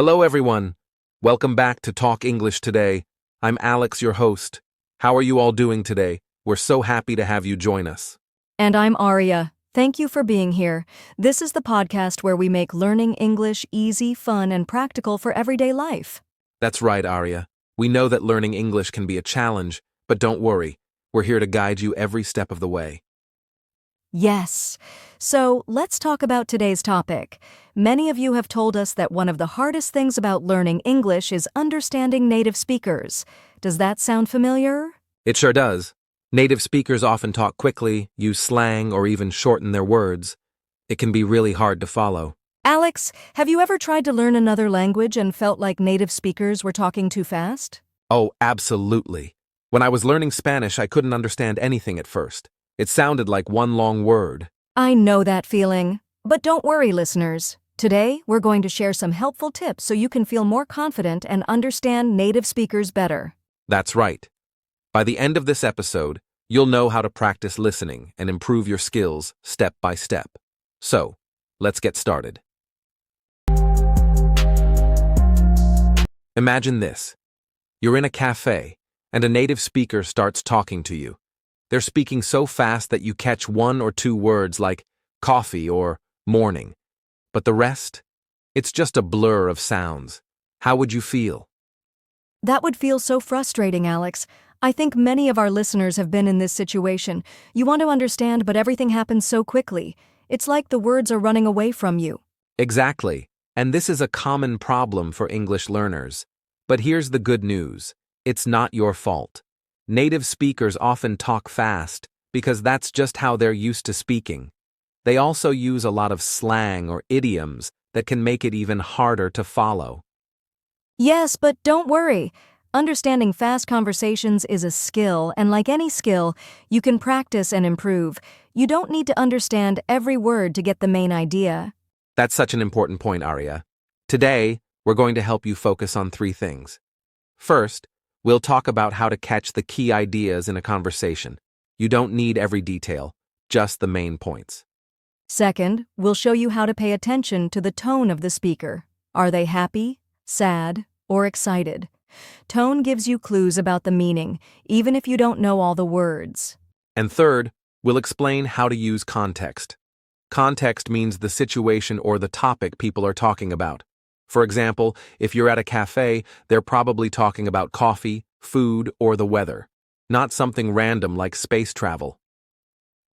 Hello, everyone. Welcome back to Talk English Today. I'm Alex, your host. How are you all doing today? We're so happy to have you join us. And I'm Aria. Thank you for being here. This is the podcast where we make learning English easy, fun, and practical for everyday life. That's right, Aria. We know that learning English can be a challenge, but don't worry. We're here to guide you every step of the way. Yes. So let's talk about today's topic. Many of you have told us that one of the hardest things about learning English is understanding native speakers. Does that sound familiar? It sure does. Native speakers often talk quickly, use slang, or even shorten their words. It can be really hard to follow. Alex, have you ever tried to learn another language and felt like native speakers were talking too fast? Oh, absolutely. When I was learning Spanish, I couldn't understand anything at first. It sounded like one long word. I know that feeling. But don't worry, listeners. Today, we're going to share some helpful tips so you can feel more confident and understand native speakers better. That's right. By the end of this episode, you'll know how to practice listening and improve your skills step by step. So, let's get started. Imagine this. You're in a cafe, and a native speaker starts talking to you. They're speaking so fast that you catch one or two words like coffee or morning. But the rest? It's just a blur of sounds. How would you feel? That would feel so frustrating, Alex. I think many of our listeners have been in this situation. You want to understand, but everything happens so quickly. It's like the words are running away from you. Exactly. And this is a common problem for English learners. But here's the good news. It's not your fault. Native speakers often talk fast because that's just how they're used to speaking. They also use a lot of slang or idioms that can make it even harder to follow. Yes, but don't worry. Understanding fast conversations is a skill, and like any skill, you can practice and improve. You don't need to understand every word to get the main idea. That's such an important point, Aria. Today, we're going to help you focus on three things. First, we'll talk about how to catch the key ideas in a conversation. You don't need every detail, just the main points. Second, we'll show you how to pay attention to the tone of the speaker. Are they happy, sad, or excited? Tone gives you clues about the meaning, even if you don't know all the words. And third, we'll explain how to use context. Context means the situation or the topic people are talking about. For example, if you're at a cafe, they're probably talking about coffee, food, or the weather, not something random like space travel.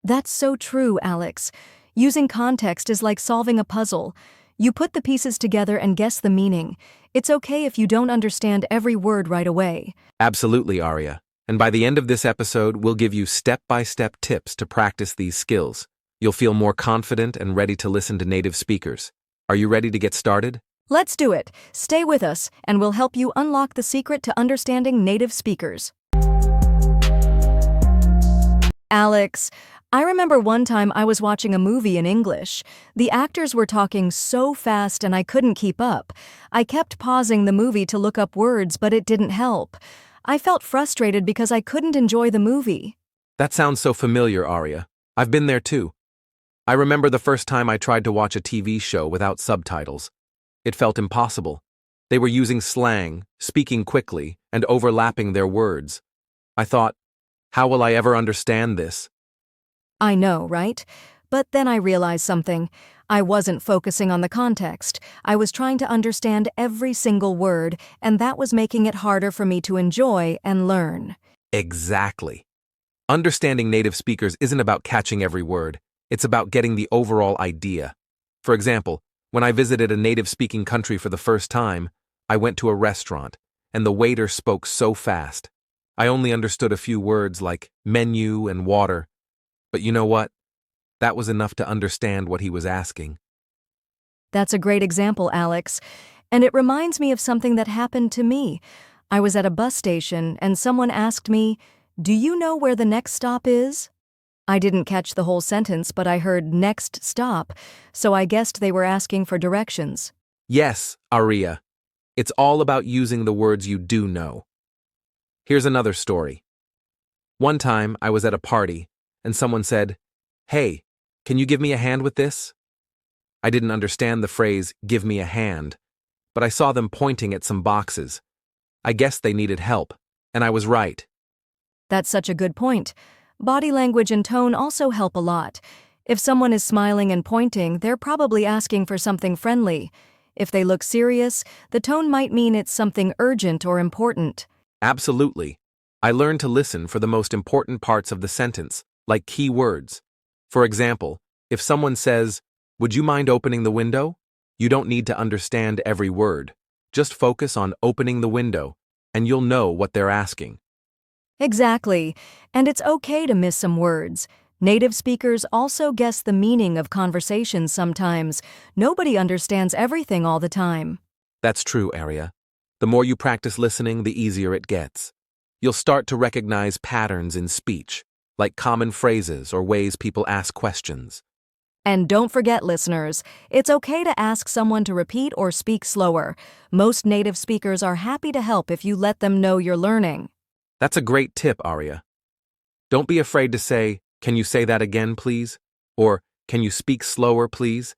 That's so true, Alex. Using context is like solving a puzzle. You put the pieces together and guess the meaning. It's okay if you don't understand every word right away. Absolutely, Aria. And by the end of this episode, we'll give you step-by-step tips to practice these skills. You'll feel more confident and ready to listen to native speakers. Are you ready to get started? Let's do it. Stay with us, and we'll help you unlock the secret to understanding native speakers. Alex, I remember one time I was watching a movie in English. The actors were talking so fast and I couldn't keep up. I kept pausing the movie to look up words, but it didn't help. I felt frustrated because I couldn't enjoy the movie. That sounds so familiar, Aria. I've been there too. I remember the first time I tried to watch a TV show without subtitles. It felt impossible. They were using slang, speaking quickly, and overlapping their words. I thought, how will I ever understand this? I know, right? But then I realized something. I wasn't focusing on the context. I was trying to understand every single word, and that was making it harder for me to enjoy and learn. Exactly. Understanding native speakers isn't about catching every word. It's about getting the overall idea. For example, when I visited a native-speaking country for the first time, I went to a restaurant, and the waiter spoke so fast. I only understood a few words like menu and water. But you know what? That was enough to understand what he was asking. That's a great example, Alex. And it reminds me of something that happened to me. I was at a bus station, and someone asked me, "Do you know where the next stop is?" I didn't catch the whole sentence, but I heard "next stop," so I guessed they were asking for directions. Yes, Aria. It's all about using the words you do know. Here's another story. One time, I was at a party, and someone said, "Hey, can you give me a hand with this?" I didn't understand the phrase, "give me a hand," but I saw them pointing at some boxes. I guess they needed help, and I was right. That's such a good point. Body language and tone also help a lot. If someone is smiling and pointing, they're probably asking for something friendly. If they look serious, the tone might mean it's something urgent or important. Absolutely. I learned to listen for the most important parts of the sentence, like key words. For example, if someone says, "Would you mind opening the window?" You don't need to understand every word. Just focus on opening the window, and you'll know what they're asking. Exactly. And it's okay to miss some words. Native speakers also guess the meaning of conversations sometimes. Nobody understands everything all the time. That's true, Arya. The more you practice listening, the easier it gets. You'll start to recognize patterns in speech, like common phrases or ways people ask questions. And don't forget, listeners, it's okay to ask someone to repeat or speak slower. Most native speakers are happy to help if you let them know you're learning. That's a great tip, Arya. Don't be afraid to say, "Can you say that again, please?" Or, "Can you speak slower, please?"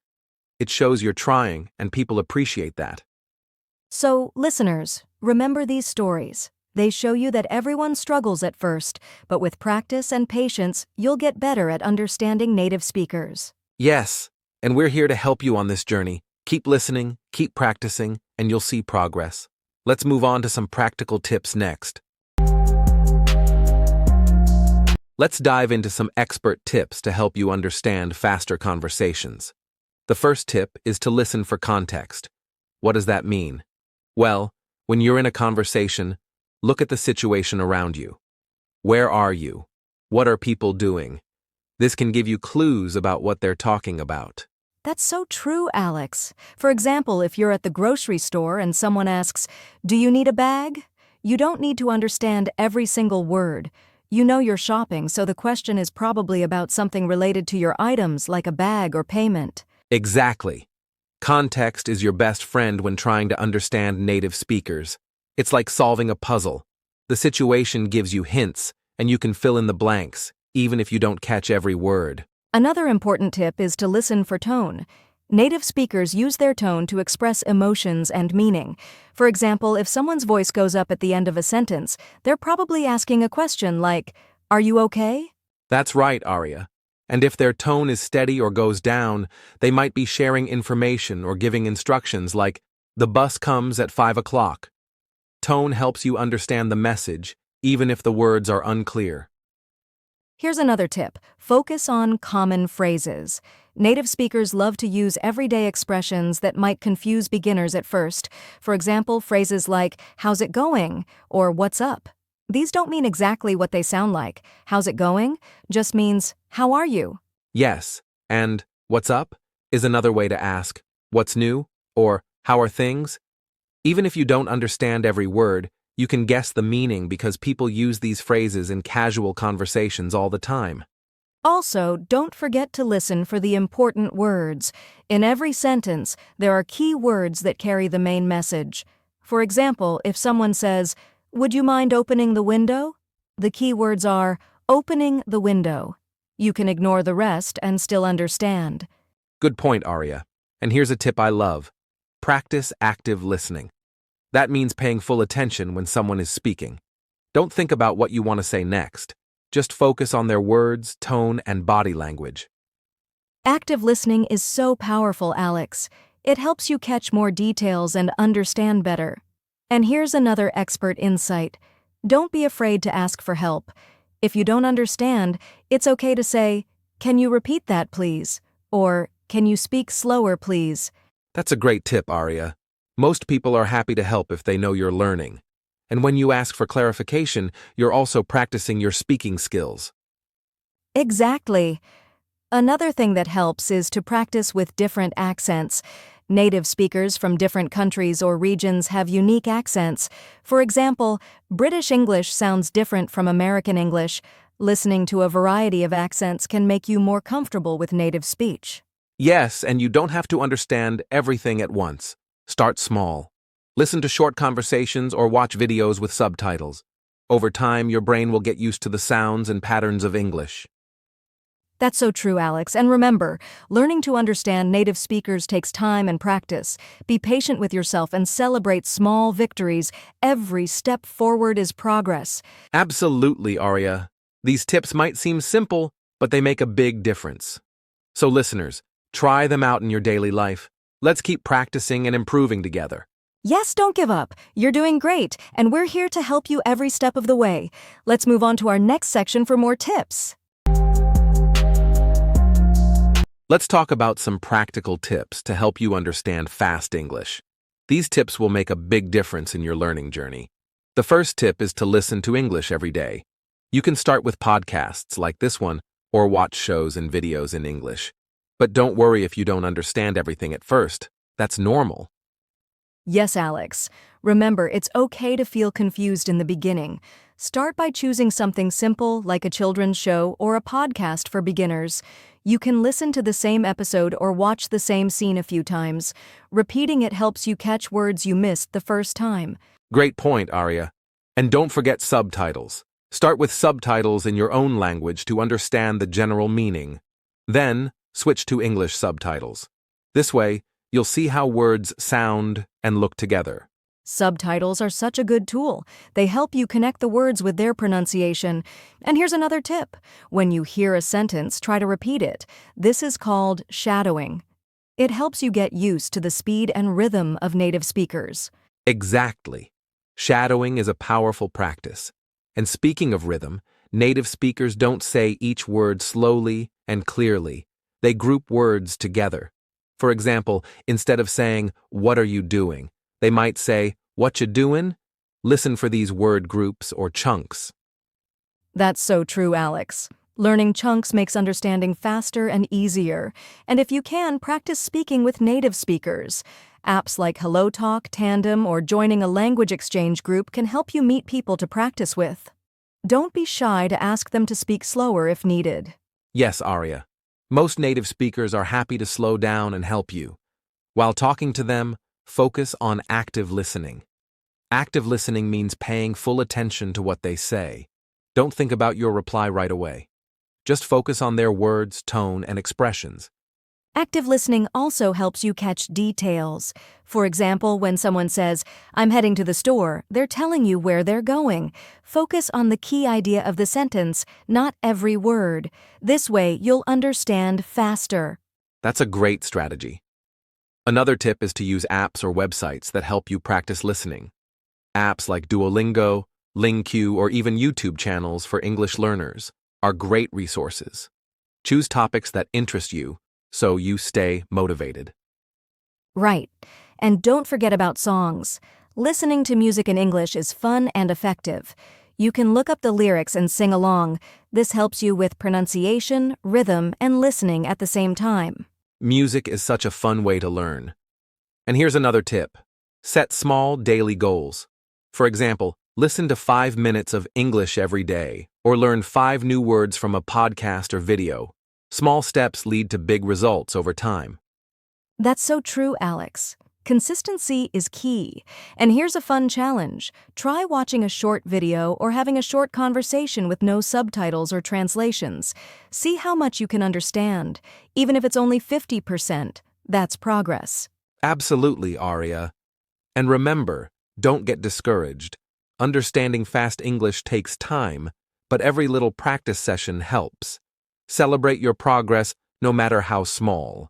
It shows you're trying, and people appreciate that. So, listeners, remember these stories. They show you that everyone struggles at first, but with practice and patience, you'll get better at understanding native speakers. Yes, and we're here to help you on this journey. Keep listening, keep practicing, and you'll see progress. Let's move on to some practical tips next. Let's dive into some expert tips to help you understand faster conversations. The first tip is to listen for context. What does that mean? Well, when you're in a conversation, look at the situation around you. Where are you? What are people doing? This can give you clues about what they're talking about. That's so true, Alex. For example, if you're at the grocery store and someone asks, "Do you need a bag?" You don't need to understand every single word. You know you're shopping, so the question is probably about something related to your items, like a bag or payment. Exactly. Context is your best friend when trying to understand native speakers. It's like solving a puzzle. The situation gives you hints, and you can fill in the blanks, even if you don't catch every word. Another important tip is to listen for tone. Native speakers use their tone to express emotions and meaning. For example, if someone's voice goes up at the end of a sentence, they're probably asking a question like, "Are you okay?" That's right, Arya. And if their tone is steady or goes down, they might be sharing information or giving instructions like, "The bus comes at 5 o'clock." Tone helps you understand the message, even if the words are unclear. Here's another tip. Focus on common phrases. Native speakers love to use everyday expressions that might confuse beginners at first. For example, phrases like, "How's it going?" or "What's up?" These don't mean exactly what they sound like. "How's it going?" just means, "How are you?" Yes, and "what's up?" is another way to ask, "What's new?" or "How are things?" Even if you don't understand every word, you can guess the meaning because people use these phrases in casual conversations all the time. Also, don't forget to listen for the important words. In every sentence, there are key words that carry the main message. For example, if someone says, "Would you mind opening the window?" The key words are, "opening the window." You can ignore the rest and still understand. Good point, Arya. And here's a tip I love. Practice active listening. That means paying full attention when someone is speaking. Don't think about what you want to say next. Just focus on their words, tone, and body language. Active listening is so powerful, Alex. It helps you catch more details and understand better. And here's another expert insight. Don't be afraid to ask for help. If you don't understand, it's okay to say, "Can you repeat that, please?" Or, "Can you speak slower, please?" That's a great tip, Arya. Most people are happy to help if they know you're learning. And when you ask for clarification, you're also practicing your speaking skills. Exactly. Another thing that helps is to practice with different accents. Native speakers from different countries or regions have unique accents. For example, British English sounds different from American English. Listening to a variety of accents can make you more comfortable with native speech. Yes, and you don't have to understand everything at once. Start small. Listen to short conversations or watch videos with subtitles. Over time, your brain will get used to the sounds and patterns of English. That's so true, Alex. And remember, learning to understand native speakers takes time and practice. Be patient with yourself and celebrate small victories. Every step forward is progress. Absolutely, Arya. These tips might seem simple, but they make a big difference. So listeners, try them out in your daily life. Let's keep practicing and improving together. Yes, don't give up. You're doing great, and we're here to help you every step of the way. Let's move on to our next section for more tips. Let's talk about some practical tips to help you understand fast English. These tips will make a big difference in your learning journey. The first tip is to listen to English every day. You can start with podcasts like this one or watch shows and videos in English. But don't worry if you don't understand everything at first. That's normal. Yes, Alex. Remember, it's okay to feel confused in the beginning. Start by choosing something simple like a children's show or a podcast for beginners. You can listen to the same episode or watch the same scene a few times. Repeating it helps you catch words you missed the first time. Great point, Arya. And don't forget subtitles. Start with subtitles in your own language to understand the general meaning. Then, switch to English subtitles. This way, you'll see how words sound and look together. Subtitles are such a good tool. They help you connect the words with their pronunciation. And here's another tip. When you hear a sentence, try to repeat it. This is called shadowing. It helps you get used to the speed and rhythm of native speakers. Exactly. Shadowing is a powerful practice. And speaking of rhythm, native speakers don't say each word slowly and clearly. They group words together. For example, instead of saying, "What are you doing?" they might say, "What you doin'?" Listen for these word groups or chunks. That's so true, Alex. Learning chunks makes understanding faster and easier. And if you can, practice speaking with native speakers. Apps like HelloTalk, Tandem, or joining a language exchange group can help you meet people to practice with. Don't be shy to ask them to speak slower if needed. Yes, Arya. Most native speakers are happy to slow down and help you. While talking to them, focus on active listening. Active listening means paying full attention to what they say. Don't think about your reply right away. Just focus on their words, tone, and expressions. Active listening also helps you catch details. For example, when someone says, "I'm heading to the store," they're telling you where they're going. Focus on the key idea of the sentence, not every word. This way, you'll understand faster. That's a great strategy. Another tip is to use apps or websites that help you practice listening. Apps like Duolingo, LingQ, or even YouTube channels for English learners are great resources. Choose topics that interest you so you stay motivated. Right. And don't forget about songs. Listening to music in English is fun and effective. You can look up the lyrics and sing along. This helps you with pronunciation, rhythm, and listening at the same time. Music is such a fun way to learn. And here's another tip. Set small daily goals. For example, listen to 5 minutes of English every day, or learn 5 new words from a podcast or video. Small steps lead to big results over time. That's so true, Alex. Consistency is key. And here's a fun challenge. Try watching a short video or having a short conversation with no subtitles or translations. See how much you can understand. Even if it's only 50%, that's progress. Absolutely, Arya. And remember, don't get discouraged. Understanding fast English takes time, but every little practice session helps. Celebrate your progress, no matter how small.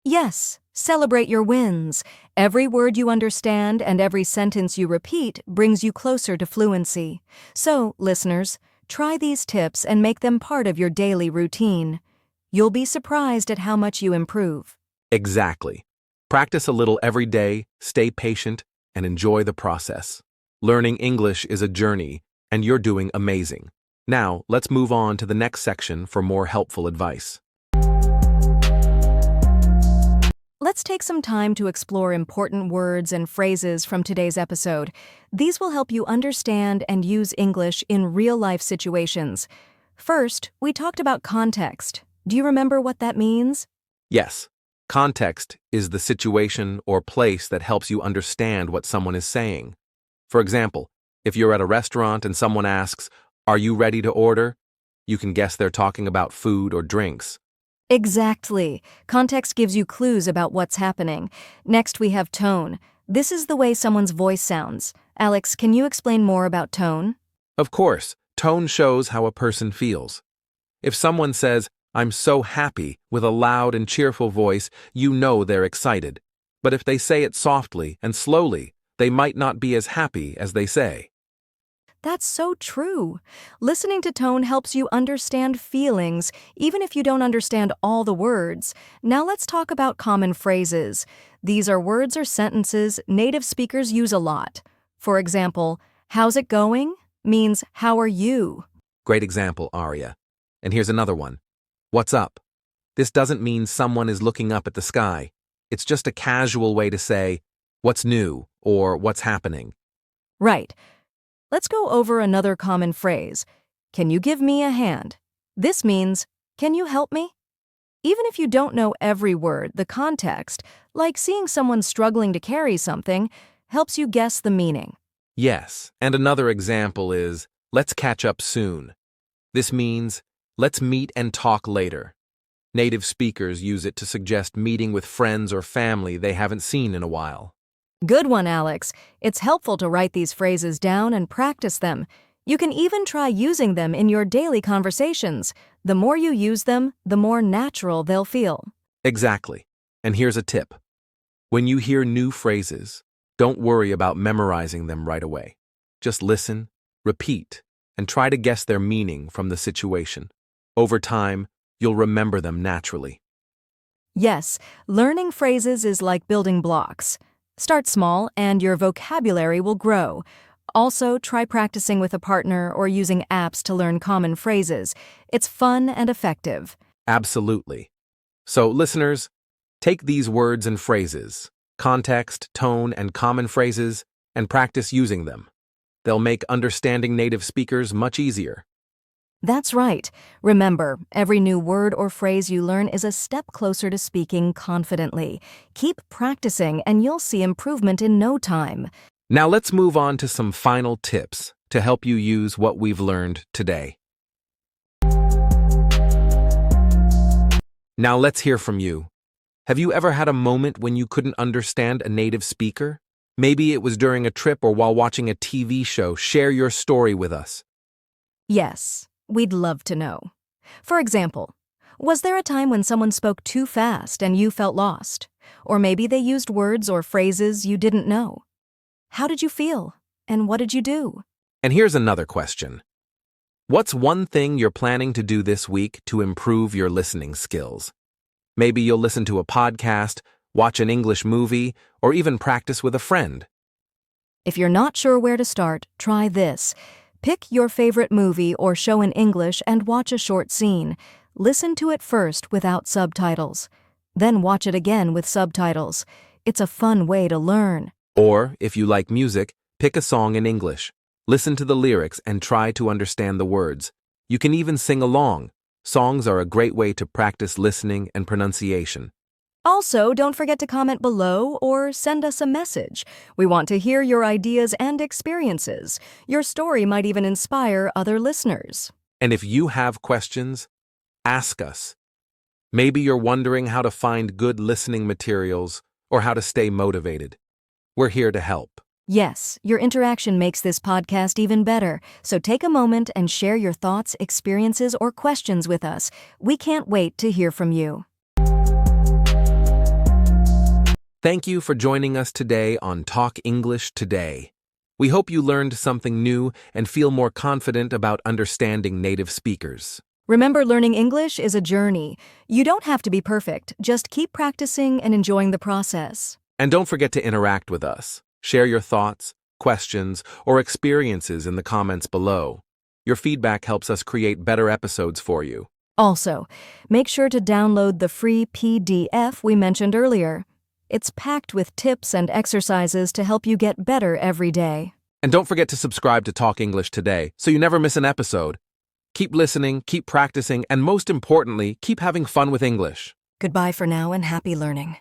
Yes, celebrate your wins. Every word you understand and every sentence you repeat brings you closer to fluency. So, listeners, try these tips and make them part of your daily routine. You'll be surprised at how much you improve. Exactly. Practice a little every day, stay patient, and enjoy the process. Learning English is a journey, and you're doing amazing. Now, let's move on to the next section for more helpful advice. Let's take some time to explore important words and phrases from today's episode. These will help you understand and use English in real-life situations. First, we talked about context. Do you remember what that means? Yes, context is the situation or place that helps you understand what someone is saying. For example, if you're at a restaurant and someone asks, "Are you ready to order?" You can guess they're talking about food or drinks. Exactly. Context gives you clues about what's happening. Next, we have tone. This is the way someone's voice sounds. Alex, can you explain more about tone? Of course, tone shows how a person feels. If someone says, "I'm so happy," with a loud and cheerful voice, you know they're excited. But if they say it softly and slowly, they might not be as happy as they say. That's so true. Listening to tone helps you understand feelings, even if you don't understand all the words. Now let's talk about common phrases. These are words or sentences native speakers use a lot. For example, "How's it going?" means "How are you?" Great example, Aria. And here's another one. "What's up?" This doesn't mean someone is looking up at the sky. It's just a casual way to say, "What's new?" or "What's happening?" Right. Let's go over another common phrase. "Can you give me a hand?" This means, "Can you help me?" Even if you don't know every word, the context, like seeing someone struggling to carry something, helps you guess the meaning. Yes, and another example is, "Let's catch up soon." This means, let's meet and talk later. Native speakers use it to suggest meeting with friends or family they haven't seen in a while. Good one, Alex. It's helpful to write these phrases down and practice them. You can even try using them in your daily conversations. The more you use them, the more natural they'll feel. Exactly. And here's a tip. When you hear new phrases, don't worry about memorizing them right away. Just listen, repeat, and try to guess their meaning from the situation. Over time, you'll remember them naturally. Yes, learning phrases is like building blocks. Start small and your vocabulary will grow. Also, try practicing with a partner or using apps to learn common phrases. It's fun and effective. Absolutely. So, listeners, take these words and phrases, context, tone, and common phrases, and practice using them. They'll make understanding native speakers much easier. That's right. Remember, every new word or phrase you learn is a step closer to speaking confidently. Keep practicing and you'll see improvement in no time. Now let's move on to some final tips to help you use what we've learned today. Now let's hear from you. Have you ever had a moment when you couldn't understand a native speaker? Maybe it was during a trip or while watching a TV show. Share your story with us. Yes, we'd love to know. For example, was there a time when someone spoke too fast and you felt lost? Or maybe they used words or phrases you didn't know. How did you feel? And what did you do? And here's another question. What's one thing you're planning to do this week to improve your listening skills? Maybe you'll listen to a podcast, watch an English movie, or even practice with a friend. If you're not sure where to start, try this. Pick your favorite movie or show in English and watch a short scene. Listen to it first without subtitles. Then watch it again with subtitles. It's a fun way to learn. Or, if you like music, pick a song in English. Listen to the lyrics and try to understand the words. You can even sing along. Songs are a great way to practice listening and pronunciation. Also, don't forget to comment below or send us a message. We want to hear your ideas and experiences. Your story might even inspire other listeners. And if you have questions, ask us. Maybe you're wondering how to find good listening materials or how to stay motivated. We're here to help. Yes, your interaction makes this podcast even better, so take a moment and share your thoughts, experiences, or questions with us. We can't wait to hear from you. Thank you for joining us today on Talk English Today. We hope you learned something new and feel more confident about understanding native speakers. Remember, learning English is a journey. You don't have to be perfect, just keep practicing and enjoying the process. And don't forget to interact with us. Share your thoughts, questions, or experiences in the comments below. Your feedback helps us create better episodes for you. Also, make sure to download the free PDF we mentioned earlier. It's packed with tips and exercises to help you get better every day. And don't forget to subscribe to Talk English Today so you never miss an episode. Keep listening, keep practicing, and most importantly, keep having fun with English. Goodbye for now and happy learning.